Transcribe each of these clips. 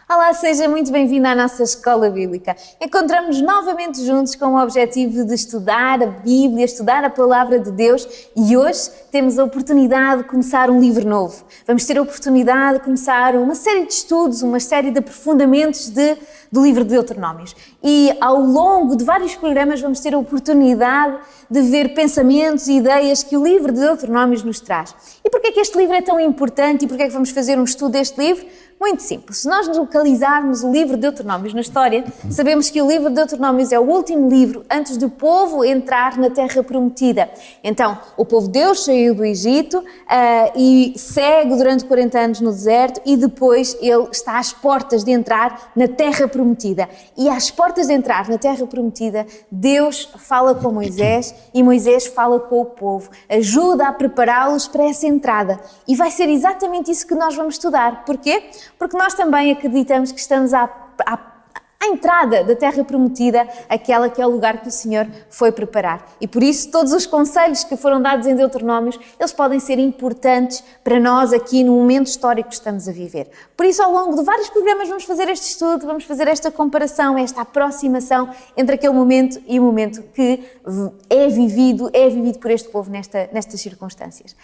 Olá, seja muito bem-vindo à nossa Escola Bíblica. Encontramos-nos novamente juntos com o objetivo de estudar a Bíblia, estudar a Palavra de Deus e hoje temos a oportunidade de começar um livro novo. Vamos ter a oportunidade de começar uma série de estudos, uma série de aprofundamentos do livro de Deuteronômios. E ao longo de vários programas vamos ter a oportunidade de ver pensamentos e ideias que o livro de Deuteronômios nos traz. E porquê é que este livro é tão importante e porquê é que vamos fazer um estudo deste livro? Muito simples. Se nós localizarmos o livro de Deuteronômios na história, sabemos que o livro de Deuteronômios é o último livro antes do povo entrar na Terra Prometida. Então, o povo de Deus saiu do Egito e segue durante 40 anos no deserto e depois ele está às portas de entrar na Terra Prometida. E às portas de entrar na Terra Prometida, Deus fala com Moisés e Moisés fala com o povo, ajuda a prepará-los para essa entrada. E vai ser exatamente isso que nós vamos estudar. Porquê? Porque nós também acreditamos que estamos à entrada da Terra Prometida, aquela que é o lugar que o Senhor foi preparar. E por isso todos os conselhos que foram dados em Deuteronômios, eles podem ser importantes para nós aqui no momento histórico que estamos a viver. Por isso, ao longo de vários programas vamos fazer este estudo, vamos fazer esta comparação, esta aproximação entre aquele momento e o momento que é vivido por este povo nestas circunstâncias.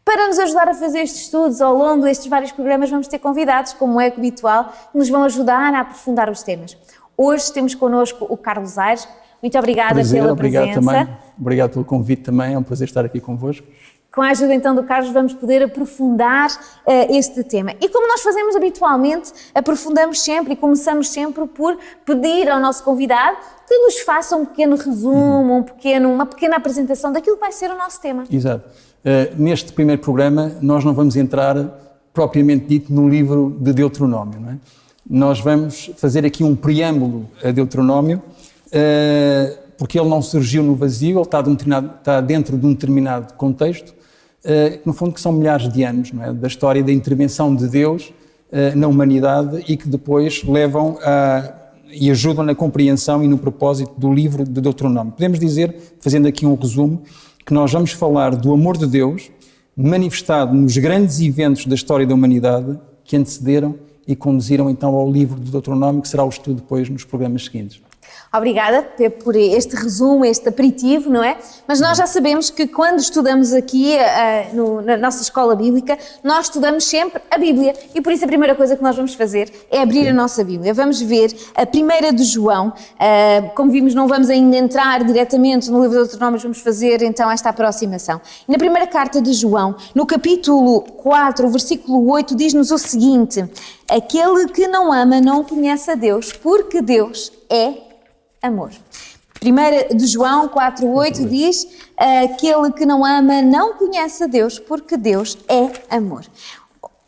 Para nos ajudar a fazer estes estudos, ao longo destes vários programas, vamos ter convidados, como é habitual, que nos vão ajudar a aprofundar os temas. Hoje temos connosco o Carlos Aires. Muito obrigada pela presença. Também. Obrigado pelo convite também, é um prazer estar aqui convosco. Com a ajuda então do Carlos vamos poder aprofundar este tema. E como nós fazemos habitualmente, aprofundamos sempre e começamos sempre por pedir ao nosso convidado que nos faça um pequeno resumo, uma pequena apresentação daquilo que vai ser o nosso tema. Exato. Neste primeiro programa nós não vamos entrar propriamente dito no livro de Deuteronômio, não é? Nós vamos fazer aqui um preâmbulo a Deuteronômio, porque ele não surgiu no vazio, ele está dentro de um determinado contexto, no fundo que são milhares de anos, não é? Da história da intervenção de Deus na humanidade e que depois levam e ajudam na compreensão e no propósito do livro de Deuteronômio. Podemos dizer, fazendo aqui um resumo, que nós vamos falar do amor de Deus manifestado nos grandes eventos da história da humanidade que antecederam e conduziram então ao livro de Deuteronômio, que será o estudo depois nos programas seguintes. Obrigada por este resumo, este aperitivo, não é? Mas nós já sabemos que quando estudamos aqui na nossa escola bíblica, nós estudamos sempre a Bíblia e por isso a primeira coisa que nós vamos fazer é abrir a nossa Bíblia. Vamos ver a primeira de João. Como vimos, não vamos ainda entrar diretamente no livro de Deuteronômio, vamos fazer então esta aproximação. Na primeira carta de João, no capítulo 4, o versículo 8, diz-nos o seguinte: aquele que não ama não conhece a Deus, porque Deus é amor. 1 de João 4,8 diz: aquele que não ama não conhece a Deus, porque Deus é amor.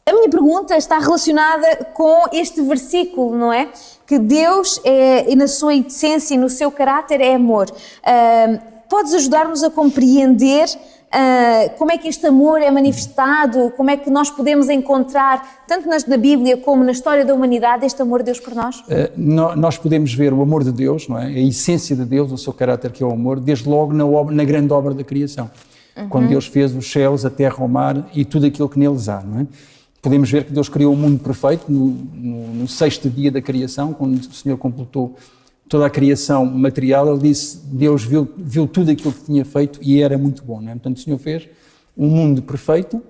A minha pergunta está relacionada com este versículo, não é? Que Deus, na sua essência e no seu caráter, é amor. Podes ajudar-nos a compreender como é que este amor é manifestado, como é que nós podemos encontrar, tanto na Bíblia como na história da humanidade, este amor de Deus por nós? Nós podemos ver o amor de Deus, não é? A essência de Deus, o seu caráter que é o amor, desde logo na grande obra da criação. Quando Deus fez os céus, a terra, o mar e tudo aquilo que neles há, não é? Podemos ver que Deus criou o mundo perfeito no sexto dia da criação, quando o Senhor completou toda a criação material. Ele disse, Deus viu tudo aquilo que tinha feito e era muito bom, não é? Portanto, o Senhor fez um mundo perfeito,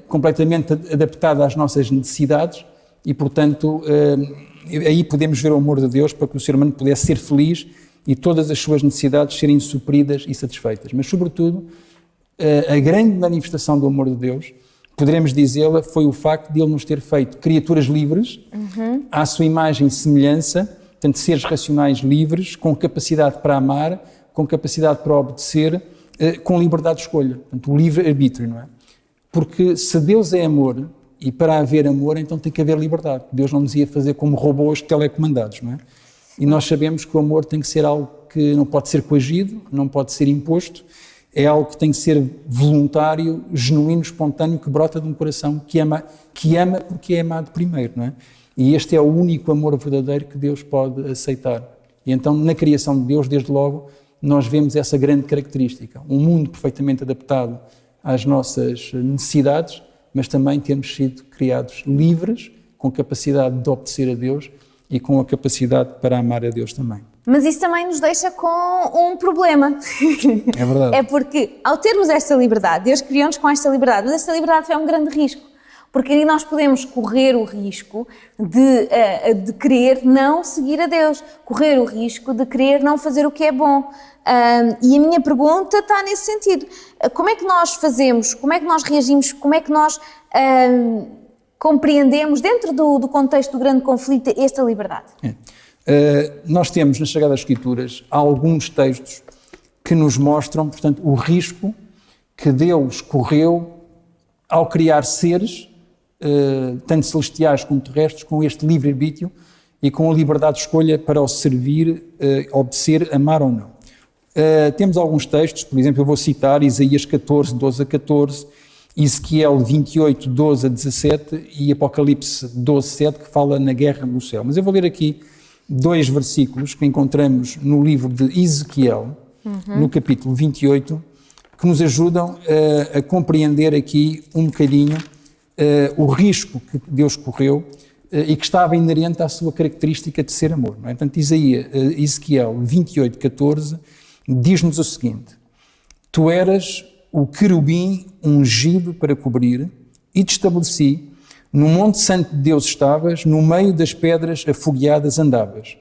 completamente adaptado às nossas necessidades e, portanto, aí podemos ver o amor de Deus para que o ser humano pudesse ser feliz e todas as suas necessidades serem supridas e satisfeitas. Mas, sobretudo, a grande manifestação do amor de Deus, poderemos dizê-la, foi o facto de Ele nos ter feito criaturas livres, à sua imagem e semelhança, portanto, seres racionais livres, com capacidade para amar, com capacidade para obedecer, com liberdade de escolha, portanto, o livre-arbítrio, não é? Porque se Deus é amor, e para haver amor, então tem que haver liberdade. Deus não nos ia fazer como robôs telecomandados, não é? E nós sabemos que o amor tem que ser algo que não pode ser coagido, não pode ser imposto, é algo que tem que ser voluntário, genuíno, espontâneo, que brota de um coração que ama porque é amado primeiro, não é? E este é o único amor verdadeiro que Deus pode aceitar. E então, na criação de Deus, desde logo, nós vemos essa grande característica. Um mundo perfeitamente adaptado às nossas necessidades, mas também termos sido criados livres com capacidade de obedecer a Deus e com a capacidade para amar a Deus também. Mas isso também nos deixa com um problema. É verdade. É porque, ao termos esta liberdade, Deus criou-nos com esta liberdade, mas esta liberdade é um grande risco. Porque aí nós podemos correr o risco de querer não seguir a Deus, correr o risco de querer não fazer o que é bom. E a minha pergunta está nesse sentido. Como é que nós fazemos, como é que nós reagimos, como é que nós compreendemos, dentro do contexto do grande conflito, esta liberdade? Nós temos nas Sagradas Escrituras alguns textos que nos mostram, portanto, o risco que Deus correu ao criar seres, tanto celestiais como terrestres, com este livre-arbítrio e com a liberdade de escolha para o servir, obedecer, amar ou não. Temos alguns textos, por exemplo, eu vou citar Isaías 14, 12 a 14, Ezequiel 28, 12 a 17 e Apocalipse 12, 7, que fala na guerra no céu. Mas eu vou ler aqui 2 versículos que encontramos no livro de Ezequiel, no capítulo 28, que nos ajudam a compreender aqui um bocadinho o risco que Deus correu e que estava inerente à sua característica de ser amor. Não é? Portanto, Ezequiel 28, 14, diz-nos o seguinte: Tu eras o querubim ungido para cobrir e te estabeleci, no monte santo de Deus estavas, no meio das pedras afogueadas andavas.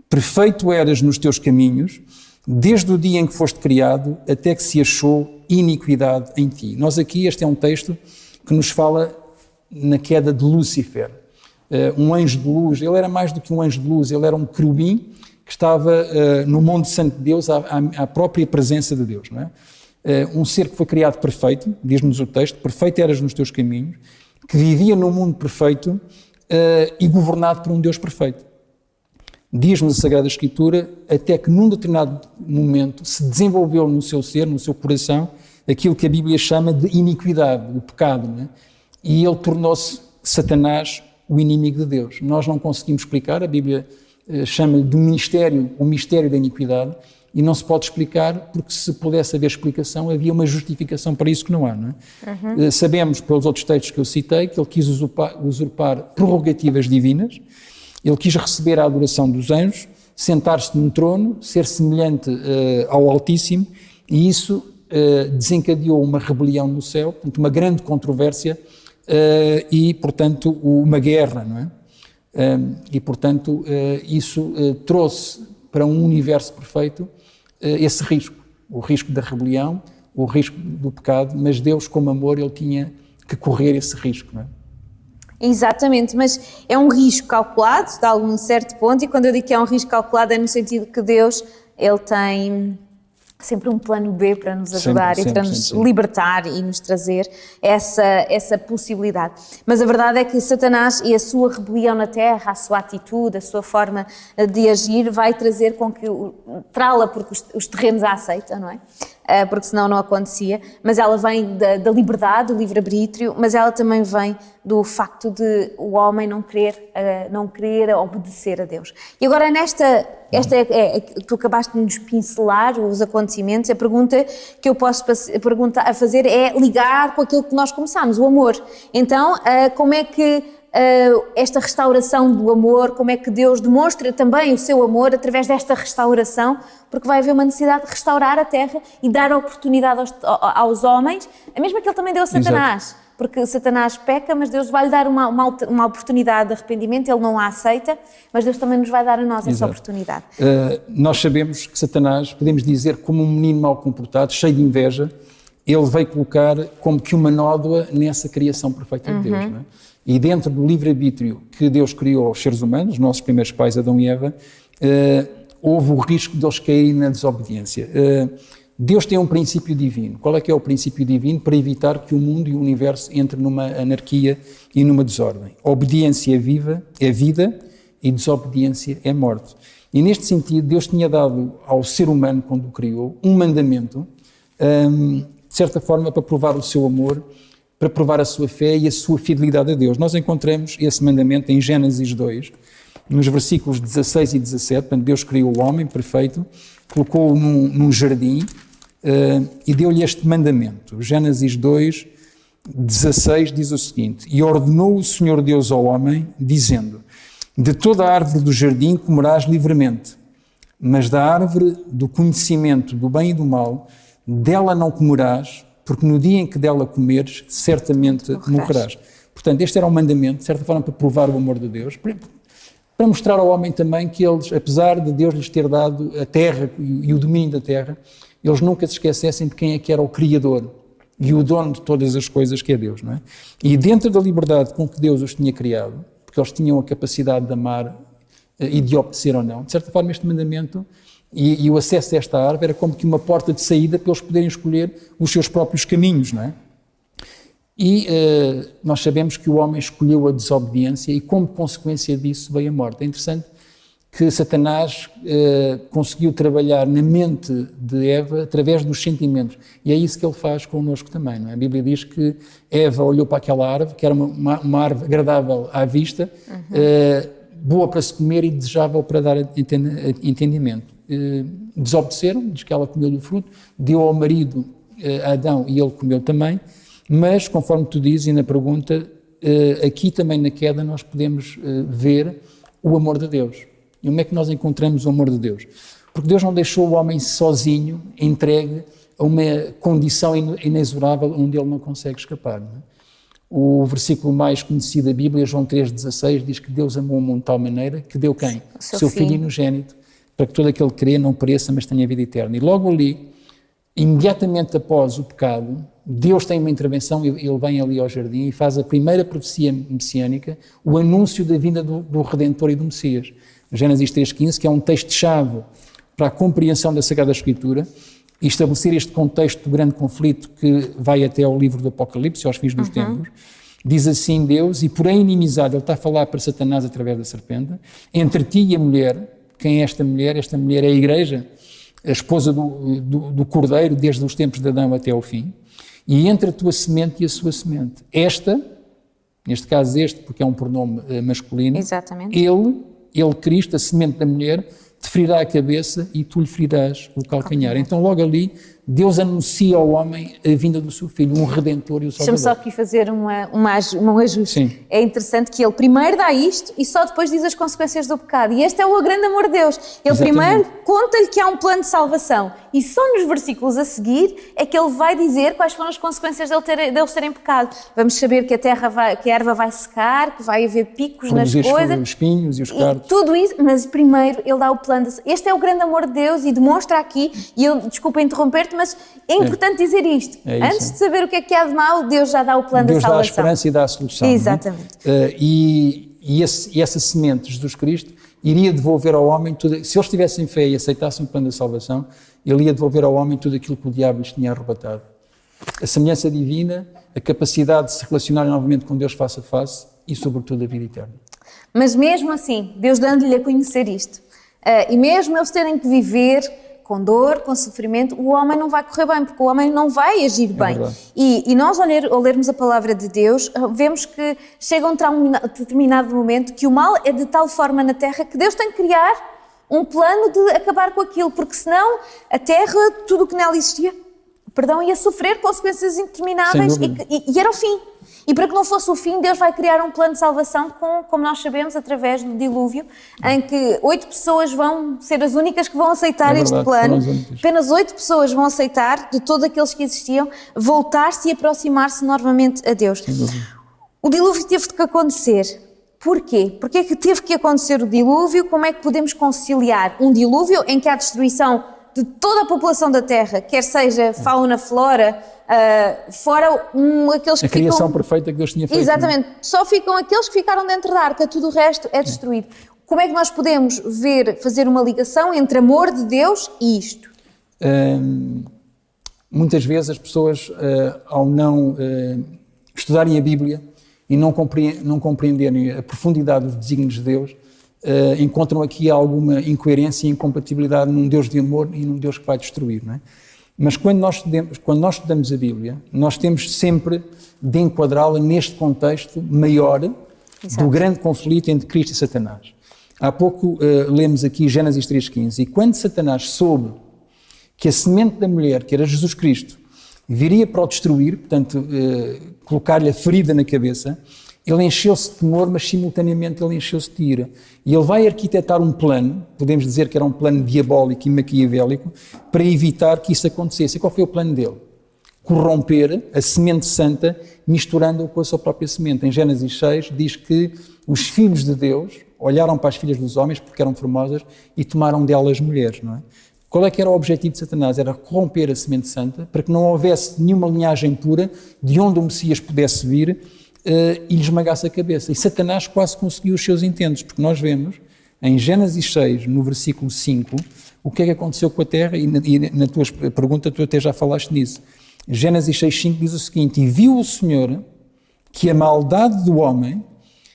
Perfeito eras nos teus caminhos, desde o dia em que foste criado, até que se achou iniquidade em ti. Nós aqui, este é um texto que nos fala na queda de Lúcifer, um anjo de luz. Ele era mais do que um anjo de luz, ele era um querubim que estava no monte santo de Deus, à própria presença de Deus. Não é? Um ser que foi criado perfeito, diz-nos o texto, perfeito eras nos teus caminhos, que vivia num mundo perfeito e governado por um Deus perfeito. Diz-nos a Sagrada Escritura, até que num determinado momento se desenvolveu no seu ser, no seu coração, aquilo que a Bíblia chama de iniquidade, o pecado, não é? E ele tornou-se, Satanás, o inimigo de Deus. Nós não conseguimos explicar, a Bíblia chama-lhe de o mistério da iniquidade, e não se pode explicar, porque se pudesse haver explicação, havia uma justificação para isso que não há, não é? Sabemos, pelos outros textos que eu citei, que ele quis usurpar prerrogativas divinas, ele quis receber a adoração dos anjos, sentar-se num trono, ser semelhante ao Altíssimo, e isso desencadeou uma rebelião no céu, portanto, uma grande controvérsia e, portanto, uma guerra, não é? E, portanto, isso trouxe para um universo perfeito esse risco, o risco da rebelião, o risco do pecado, mas Deus, como amor, ele tinha que correr esse risco, não é? Exatamente, mas é um risco calculado, de algum certo ponto, e quando eu digo que é um risco calculado é no sentido que Deus, ele tem sempre um plano B para nos ajudar e para nos libertar e nos trazer essa possibilidade. Mas a verdade é que Satanás e a sua rebelião na terra, a sua atitude, a sua forma de agir vai trazer com que trá-la, porque os terrenos a aceitam, não é? Porque senão não acontecia, mas ela vem da liberdade, do livre-arbítrio, mas ela também vem do facto de o homem não querer obedecer a Deus. E agora tu acabaste de nos pincelar os acontecimentos, a pergunta que eu posso fazer é ligar com aquilo que nós começámos, o amor. Então, como é que esta restauração do amor, como é que Deus demonstra também o seu amor através desta restauração, porque vai haver uma necessidade de restaurar a terra e dar oportunidade aos homens, a mesma que ele também deu a Satanás. Exato. Porque Satanás peca, mas Deus vai lhe dar uma oportunidade de arrependimento, ele não a aceita, mas Deus também nos vai dar a nós essa oportunidade. Nós sabemos que Satanás, podemos dizer, como um menino mal comportado, cheio de inveja, ele veio colocar como que uma nódoa nessa criação perfeita de Deus, não é? E dentro do livre-arbítrio que Deus criou aos seres humanos, os nossos primeiros pais, Adão e Eva, houve o risco de eles caírem na desobediência. Deus tem um princípio divino. Qual é que é o princípio divino? Para evitar que o mundo e o universo entrem numa anarquia e numa desordem. Obediência é vida e desobediência é morte. E neste sentido, Deus tinha dado ao ser humano, quando o criou, um mandamento, de certa forma, para provar o seu amor, para provar a sua fé e a sua fidelidade a Deus. Nós encontramos esse mandamento em Gênesis 2, nos versículos 16 e 17, quando Deus criou o homem perfeito, colocou-o num jardim e deu-lhe este mandamento. Gênesis 2, 16 diz o seguinte: E ordenou o Senhor Deus ao homem, dizendo: De toda a árvore do jardim comerás livremente, mas da árvore do conhecimento do bem e do mal, dela não comerás, porque no dia em que dela comeres, certamente morrerás. Portanto, este era um mandamento, de certa forma, para provar o amor de Deus, para mostrar ao homem também que eles, apesar de Deus lhes ter dado a terra e o domínio da terra, eles nunca se esquecessem de quem é que era o Criador e o dono de todas as coisas, que é Deus, não é? E dentro da liberdade com que Deus os tinha criado, porque eles tinham a capacidade de amar e de obedecer ou não, de certa forma este mandamento e o acesso a esta árvore era como que uma porta de saída para eles poderem escolher os seus próprios caminhos, não é? E nós sabemos que o homem escolheu a desobediência e como consequência disso veio a morte. É interessante que Satanás conseguiu trabalhar na mente de Eva através dos sentimentos. E é isso que ele faz connosco também, não é? A Bíblia diz que Eva olhou para aquela árvore, que era uma árvore agradável à vista, boa para se comer e desejável para dar entendimento. Desobedeceram, diz que ela comeu do fruto, deu ao marido a Adão e ele comeu também, mas, conforme tu dizes e na pergunta, aqui também na queda nós podemos ver o amor de Deus. E como é que nós encontramos o amor de Deus? Porque Deus não deixou o homem sozinho, entregue a uma condição inexorável onde ele não consegue escapar. Não é? O versículo mais conhecido da Bíblia, João 3,16, diz que Deus amou o mundo de tal maneira que deu quem? O seu Filho unigênito, para que todo aquele que crê não pereça, mas tenha vida eterna. E logo ali, imediatamente após o pecado, Deus tem uma intervenção, ele vem ali ao jardim e faz a primeira profecia messiânica, o anúncio da vinda do Redentor e do Messias. Gênesis 3,15, que é um texto-chave para a compreensão da Sagrada Escritura e estabelecer este contexto do grande conflito que vai até ao livro do Apocalipse, aos fins dos tempos. Diz assim Deus, e porém inimizade, ele está a falar para Satanás através da serpente, entre ti e a mulher. Quem é esta mulher? Esta mulher é a Igreja, a esposa do Cordeiro, desde os tempos de Adão até ao fim, e entre a tua semente e a sua semente. Esta, neste caso este, porque é um pronome masculino, exatamente. Ele, Cristo, a semente da mulher, te ferirá a cabeça e tu lhe ferirás o calcanhar. Então logo ali, Deus anuncia ao homem a vinda do seu Filho, um Redentor e o Salvador. Deixa-me só aqui fazer um ajuste. Sim. É interessante que ele primeiro dá isto e só depois diz as consequências do pecado. E este é o grande amor de Deus. Ele Exatamente. primeiro conta-lhe que há um plano de salvação e só nos versículos a seguir é que ele vai dizer quais foram as consequências deles terem pecado. Vamos saber que que a erva vai secar, que vai haver picos nas coisas. Os espinhos e os cardos. Tudo isso, mas primeiro ele dá o plano. Este é o grande amor de Deus e demonstra aqui, e eu, desculpa interromper-te, mas é importante dizer isto. Antes de saber o que é de mal, Deus já dá o plano da salvação. Deus dá a esperança e dá a solução. Exatamente. E essa semente, Jesus Cristo, iria devolver ao homem tudo. Se eles tivessem fé e aceitassem o plano da salvação, ele ia devolver ao homem tudo aquilo que o diabo lhes tinha arrebatado. A semelhança divina, a capacidade de se relacionar novamente com Deus face a face e, sobretudo, a vida eterna. Mas mesmo assim, Deus dando-lhe a conhecer isto, e mesmo eles terem que viver com dor, com sofrimento, o homem não vai correr bem, porque o homem não vai agir bem. E nós, ao lermos a palavra de Deus, vemos que chega um determinado momento que o mal é de tal forma na Terra que Deus tem que criar um plano de acabar com aquilo, porque senão a Terra, tudo o que nela existia, ia sofrer consequências intermináveis e era o fim. E para que não fosse o fim, Deus vai criar um plano de salvação, como nós sabemos, através do dilúvio, em que 8 pessoas vão ser as únicas que vão aceitar este plano. Apenas 8 pessoas vão aceitar, de todos aqueles que existiam, voltar-se e aproximar-se novamente a Deus. O dilúvio teve que acontecer. Porquê? Porquê é que teve que acontecer o dilúvio? Como é que podemos conciliar um dilúvio em que há destruição de toda a população da Terra, quer seja fauna, flora, fora aqueles que ficam... A criação perfeita que Deus tinha feito. Exatamente. Só ficam aqueles que ficaram dentro da arca, tudo o resto é destruído. Como é que nós podemos fazer uma ligação entre amor de Deus e isto? Muitas vezes as pessoas, ao não estudarem a Bíblia e não compreenderem a profundidade dos desígnios de Deus, encontram aqui alguma incoerência e incompatibilidade num Deus de amor e num Deus que vai destruir, não é? Mas quando nós estudamos a Bíblia, nós temos sempre de enquadrá-la neste contexto maior do grande conflito entre Cristo e Satanás. Há pouco lemos aqui Gênesis 3,15, e quando Satanás soube que a semente da mulher, que era Jesus Cristo, viria para o destruir, portanto, colocar-lhe a ferida na cabeça. Ele encheu-se de temor, mas simultaneamente ele encheu-se de ira. E ele vai arquitetar um plano, podemos dizer que era um plano diabólico e maquiavélico, para evitar que isso acontecesse. E qual foi o plano dele? Corromper a semente santa, misturando-o com a sua própria semente. Em Gênesis 6 diz que os filhos de Deus olharam para as filhas dos homens, porque eram formosas, e tomaram delas mulheres, não é? Qual é que era o objetivo de Satanás? Era corromper a semente santa, para que não houvesse nenhuma linhagem pura de onde o Messias pudesse vir e lhe esmagasse a cabeça. E Satanás quase conseguiu os seus intentos, porque nós vemos, em Gênesis 6, no versículo 5, o que é que aconteceu com a terra, e na tua pergunta tu até já falaste nisso. Gênesis 6,5 diz o seguinte: e viu o Senhor que a maldade do homem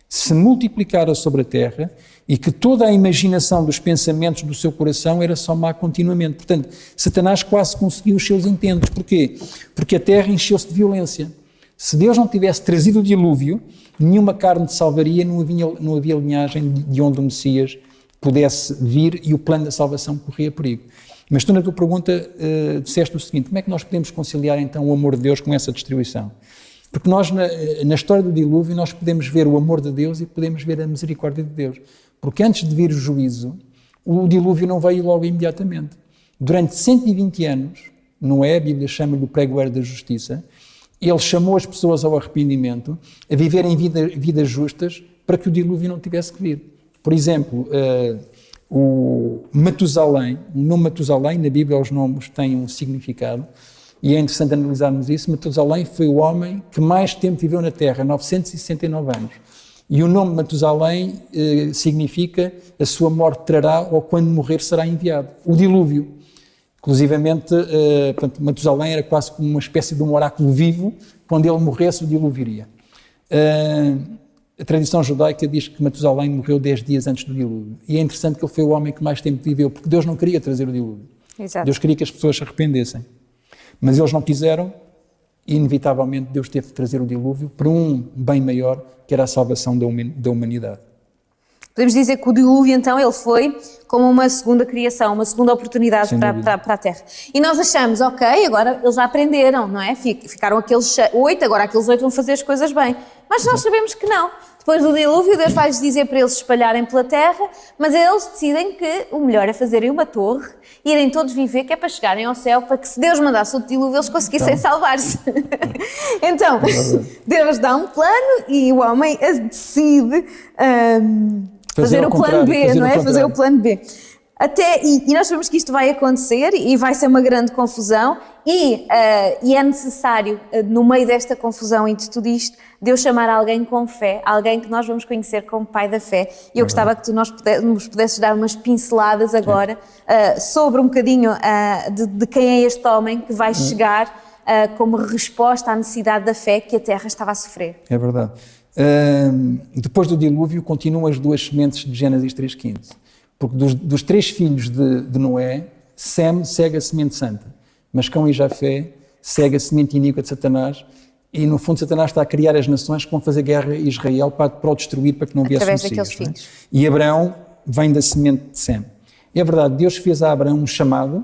se multiplicara sobre a terra e que toda a imaginação dos pensamentos do seu coração era só má continuamente. Portanto, Satanás quase conseguiu os seus intentos. Porquê? Porque a terra encheu-se de violência. Se Deus não tivesse trazido o dilúvio, nenhuma carne te salvaria, não havia linhagem de onde o Messias pudesse vir e o plano da salvação corria perigo. Mas tu na tua pergunta disseste o seguinte: como é que nós podemos conciliar então o amor de Deus com essa destruição? Porque nós na história do dilúvio nós podemos ver o amor de Deus e podemos ver a misericórdia de Deus. Porque antes de vir o juízo, o dilúvio não veio logo imediatamente. Durante 120 anos, Noé, a Bíblia chama-lhe o pregoeiro da justiça, ele chamou as pessoas ao arrependimento, a viverem vidas justas, para que o dilúvio não tivesse que vir. Por exemplo, o Matusalém, o nome Matusalém, na Bíblia os nomes têm um significado, e é interessante analisarmos isso. Matusalém foi o homem que mais tempo viveu na Terra, 969 anos. E o nome Matusalém significa a sua morte trará, ou quando morrer será enviado. O dilúvio. Inclusivamente, portanto, Matusalém era quase como uma espécie de um oráculo vivo, quando ele morresse o dilúvio viria. A tradição judaica diz que Matusalém morreu 10 dias antes do dilúvio. E é interessante que ele foi o homem que mais tempo viveu, porque Deus não queria trazer o dilúvio. Exato. Deus queria que as pessoas se arrependessem. Mas eles não quiseram, e inevitavelmente Deus teve de trazer o dilúvio para um bem maior, que era a salvação da humanidade. Podemos dizer que o dilúvio, então, ele foi como uma segunda criação, uma segunda oportunidade para a Terra. E nós achamos, ok, agora eles já aprenderam, não é? Ficaram aqueles 8, agora aqueles 8 vão fazer as coisas bem. Mas nós sabemos que não. Depois do dilúvio, Deus vai-lhes dizer para eles se espalharem pela terra, mas eles decidem que o melhor é fazerem uma torre, irem todos viver, que é para chegarem ao céu, para que se Deus mandasse outro dilúvio, eles conseguissem salvar-se. Então, Deus dá um plano e o homem decide fazer o plano B, não é? Fazer o plano B. E nós sabemos que isto vai acontecer e vai ser uma grande confusão e é necessário, no meio desta confusão e de tudo isto, Deus chamar alguém com fé, alguém que nós vamos conhecer como pai da fé. E eu gostava que tu nos pudesses dar umas pinceladas agora sobre um bocadinho de quem é este homem que vai chegar como resposta à necessidade da fé que a terra estava a sofrer. É verdade. Depois do dilúvio continuam as duas sementes de Gênesis 3,15. Porque dos 3 filhos de Noé, Sem segue a semente santa, mas Cão e Jafé segue a semente iníqua de Satanás, e no fundo Satanás está a criar as nações que vão fazer guerra a Israel para o destruir, para que não viesse o Messias. Através daqueles filhos. E Abraão vem da semente de Sem. E é verdade, Deus fez a Abraão um chamado,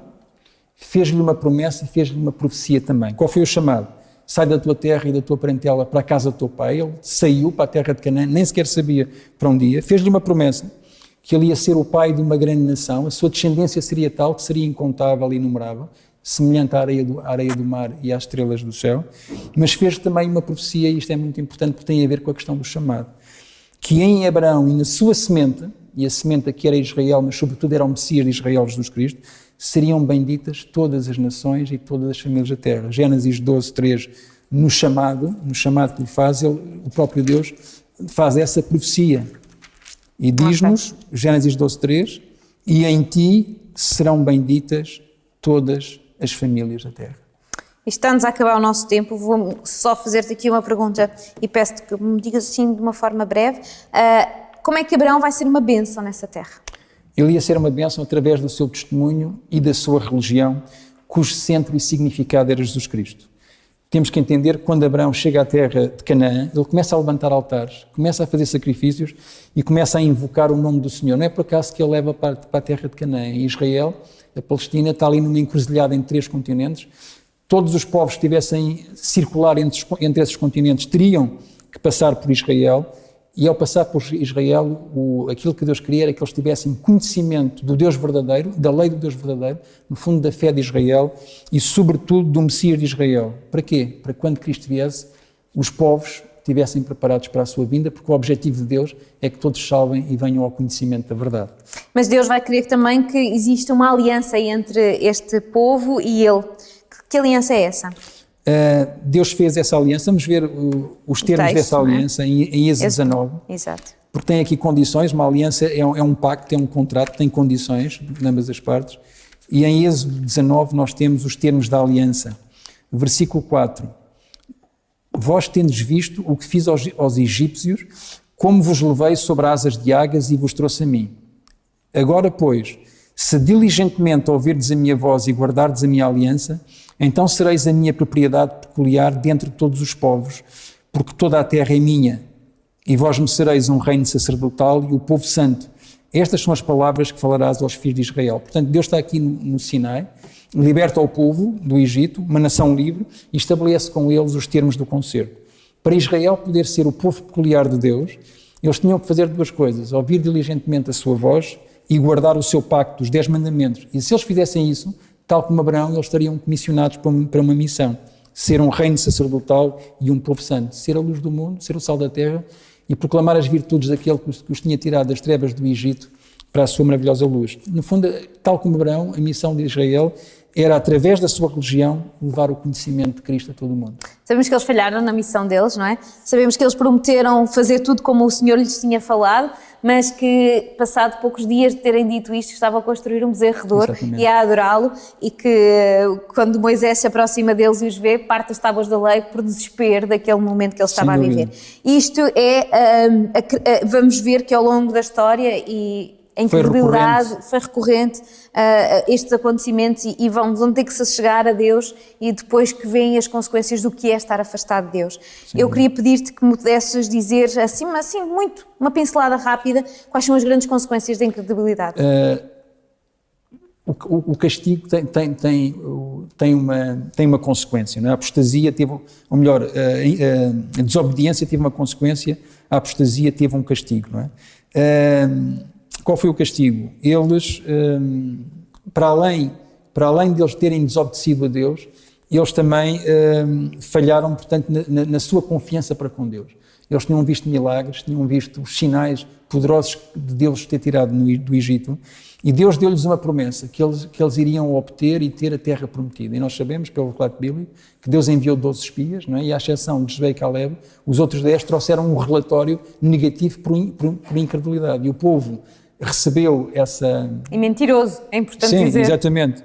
fez-lhe uma promessa e fez-lhe uma profecia também. Qual foi o chamado? Sai da tua terra e da tua parentela para a casa do teu pai. Ele saiu para a terra de Canaã, nem sequer sabia para onde ia. Fez-lhe uma promessa que ele ia ser o pai de uma grande nação, a sua descendência seria tal que seria incontável e inumerável, semelhante à areia do mar e às estrelas do céu, mas fez também uma profecia, e isto é muito importante porque tem a ver com a questão do chamado, que em Abraão e na sua semente, e a semente aqui era Israel, mas sobretudo era o Messias de Israel, Jesus Cristo, seriam benditas todas as nações e todas as famílias da terra. Gênesis 12:3, no chamado que lhe faz, o próprio Deus faz essa profecia. E diz-nos, Gênesis 12:3, e em ti serão benditas todas as famílias da terra. Está-nos a acabar o nosso tempo, vou só fazer-te aqui uma pergunta e peço-te que me digas assim de uma forma breve. Como é que Abraão vai ser uma bênção nessa terra? Ele ia ser uma bênção através do seu testemunho e da sua religião, cujo centro e significado era Jesus Cristo. Temos que entender que quando Abraão chega à terra de Canaã, ele começa a levantar altares, começa a fazer sacrifícios e começa a invocar o nome do Senhor. Não é por acaso que ele leva para a terra de Canaã. Em Israel, a Palestina está ali numa encruzilhada em 3 continentes. todos os povos que estivessem a circular entre esses continentes teriam que passar por Israel, e ao passar por Israel, aquilo que Deus queria era que eles tivessem conhecimento do Deus verdadeiro, da lei do Deus verdadeiro, no fundo da fé de Israel e sobretudo do Messias de Israel. Para quê? Para quando Cristo viesse, os povos estivessem preparados para a sua vinda, porque o objetivo de Deus é que todos salvem e venham ao conhecimento da verdade. Mas Deus vai querer também que exista uma aliança entre este povo e Ele. Que aliança é essa? Deus fez essa aliança. Vamos ver os termos texto, dessa aliança em Êxodo 19. Exato. Porque tem aqui condições. Uma aliança é um pacto, é um contrato, tem condições de ambas as partes. E em Êxodo 19 nós temos os termos da aliança. Versículo 4. Vós tendes visto o que fiz aos egípcios, como vos levei sobre asas de águias e vos trouxe a mim. Agora, pois, se diligentemente ouvirdes a minha voz e guardardes a minha aliança, então sereis a minha propriedade peculiar dentre todos os povos, porque toda a terra é minha, e vós me sereis um reino sacerdotal e o povo santo. Estas são as palavras que falarás aos filhos de Israel. Portanto, Deus está aqui no Sinai, liberta o povo do Egito, uma nação livre, e estabelece com eles os termos do concerto. Para Israel poder ser o povo peculiar de Deus, eles tinham que fazer duas coisas: ouvir diligentemente a sua voz e guardar o seu pacto, os 10 mandamentos. E se eles fizessem isso, tal como Abraão, eles estariam comissionados para uma missão: ser um reino sacerdotal e um povo santo, ser a luz do mundo, ser o sal da terra e proclamar as virtudes daquele que os tinha tirado das trevas do Egito para a sua maravilhosa luz. No fundo, tal como Abraão, a missão de Israel era, através da sua religião, levar o conhecimento de Cristo a todo o mundo. Sabemos que eles falharam na missão deles, não é? Sabemos que eles prometeram fazer tudo como o Senhor lhes tinha falado, mas que, passado poucos dias de terem dito isto, estavam a construir um bezerro de ouro e a adorá-lo, e que, quando Moisés se aproxima deles e os vê, parte as tábuas da lei por desespero daquele momento que ele estava a viver. Isto vamos ver que ao longo da história e a incredibilidade foi recorrente estes acontecimentos e vão ter que se chegar a Deus, e depois que vêm as consequências do que é estar afastado de Deus. Eu queria pedir-te que me pudesses dizer assim muito, uma pincelada rápida, quais são as grandes consequências da incredibilidade. O castigo tem uma consequência, não é? A apostasia teve, ou melhor, a desobediência teve uma consequência, a apostasia teve um castigo, não é? Qual foi o castigo? Eles, para além de eles terem desobedecido a Deus, eles também falharam, portanto, na sua confiança para com Deus. Eles tinham visto milagres, tinham visto os sinais poderosos de Deus ter tirado do Egito, e Deus deu-lhes uma promessa, que eles iriam obter e ter a terra prometida. E nós sabemos, pelo relato bíblico, que Deus enviou 12 espias, não é? E à exceção de Josué e Caleb, os outros 10 trouxeram um relatório negativo por incredulidade. E o povo recebeu essa... E mentiroso, é importante dizer. Sim, exatamente.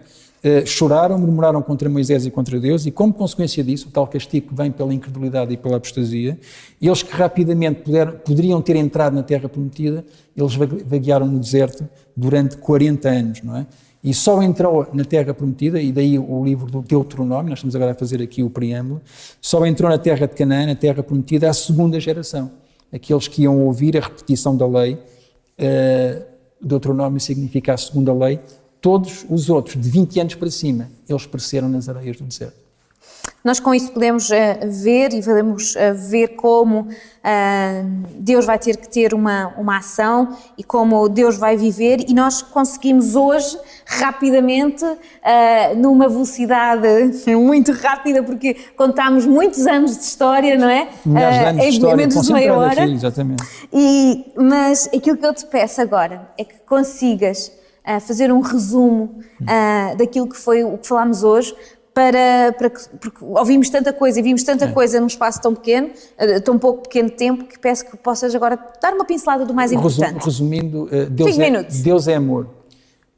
Choraram, murmuraram contra Moisés e contra Deus, e como consequência disso, o tal castigo que vem pela incredulidade e pela apostasia, eles que rapidamente poderiam ter entrado na terra prometida, eles vaguearam no deserto durante 40 anos, não é? E só entrou na terra prometida, e daí o livro do Deuteronômio, nós estamos agora a fazer aqui o preâmbulo, só entrou na terra de Canaã, na terra prometida, a segunda geração, aqueles que iam ouvir a repetição da lei. Deuteronômio significa a segunda lei. Todos os outros, de 20 anos para cima, eles pereceram nas areias do deserto. Nós com isso podemos ver e podemos ver como Deus vai ter que ter uma ação e como Deus vai viver, e nós conseguimos hoje, rapidamente, numa velocidade muito rápida, porque contamos muitos anos de história, não é? Milhares de anos de história, concentrada aqui, exatamente. Mas aquilo que eu te peço agora é que consigas fazer um resumo daquilo que foi o que falámos hoje, porque ouvimos tanta coisa e vimos tanta coisa num espaço tão pequeno, tão pouco pequeno tempo, que peço que possas agora dar uma pincelada do mais importante. Resumindo, Deus é amor.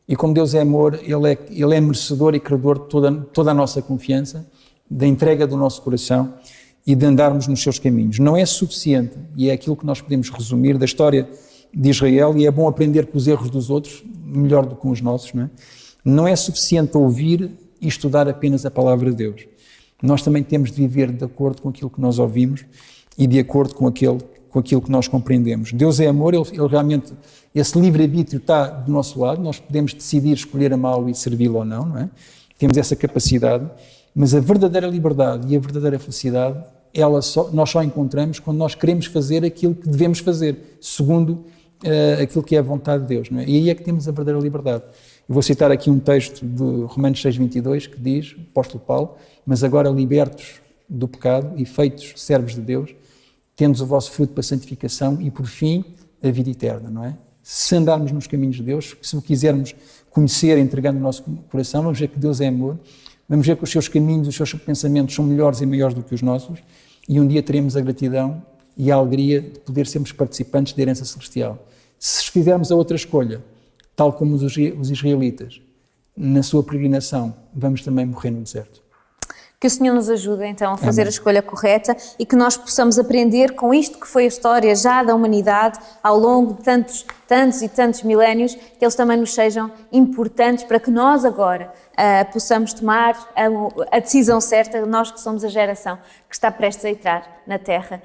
E como Deus é amor, Ele é merecedor e credor de toda a nossa confiança, da entrega do nosso coração e de andarmos nos seus caminhos. Não é suficiente, e é aquilo que nós podemos resumir da história de Israel, e é bom aprender com os erros dos outros, melhor do que com os nossos, não é? Não é suficiente ouvir e estudar apenas a palavra de Deus. Nós também temos de viver de acordo com aquilo que nós ouvimos e de acordo com aquilo que nós compreendemos. Deus é amor, ele realmente, esse livre-arbítrio está do nosso lado, nós podemos decidir escolher amá-lo e servi-lo ou não, não é? Temos essa capacidade, Mas a verdadeira liberdade e a verdadeira felicidade, nós só encontramos quando nós queremos fazer aquilo que devemos fazer, segundo aquilo que é a vontade de Deus. Não é? E aí é que temos a verdadeira liberdade. Eu vou citar aqui um texto de Romanos 6:22 que diz, o apóstolo Paulo, mas agora libertos do pecado e feitos servos de Deus, tendes o vosso fruto para a santificação e, por fim, a vida eterna, não é? Se andarmos nos caminhos de Deus, se o quisermos conhecer, entregando o nosso coração, vamos ver que Deus é amor, vamos ver que os seus caminhos, os seus pensamentos são melhores e maiores do que os nossos, e um dia teremos a gratidão e a alegria de poder sermos participantes da herança celestial. Se fizermos a outra escolha, tal como os israelitas, na sua peregrinação, vamos também morrer no deserto. Que o Senhor nos ajude então a fazer Amém. a escolha correta e que nós possamos aprender com isto que foi a história já da humanidade ao longo de tantos milénios, que eles também nos sejam importantes para que nós agora possamos tomar a decisão certa, nós que somos a geração que está prestes a entrar na terra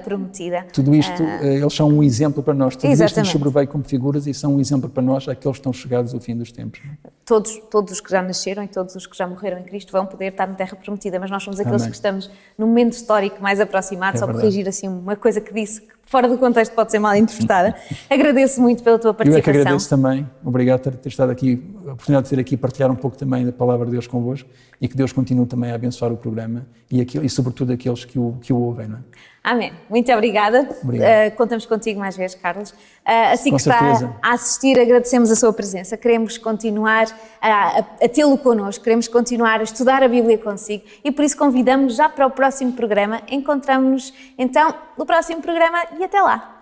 prometida. Tudo isto, eles são um exemplo para nós. Tudo isto nos Exatamente. sobreveio como figuras e são um exemplo para nós, aqueles que estão chegados ao fim dos tempos. Todos os que já nasceram e todos os que já morreram em Cristo vão poder estar na terra prometida, mas nós somos aqueles Amém. que estamos no momento histórico mais aproximado, É só verdade. corrigir assim uma coisa que disse, que fora do contexto pode ser mal interpretada. Agradeço muito pela tua Eu participação. é que agradeço também, obrigado por ter estado aqui, a oportunidade de ter aqui, partilhar um pouco também da palavra de Deus convosco e que Deus continue também a abençoar o programa e sobretudo aqueles que o ouvem. Não é? Amém. Muito obrigada. Obrigado. Contamos contigo mais vezes, Carlos. Assim Com que está certeza. a assistir, agradecemos a sua presença. Queremos continuar a tê-lo connosco, queremos continuar a estudar a Bíblia consigo e por isso convidamos já para o próximo programa. Encontramos-nos então no próximo programa e até lá.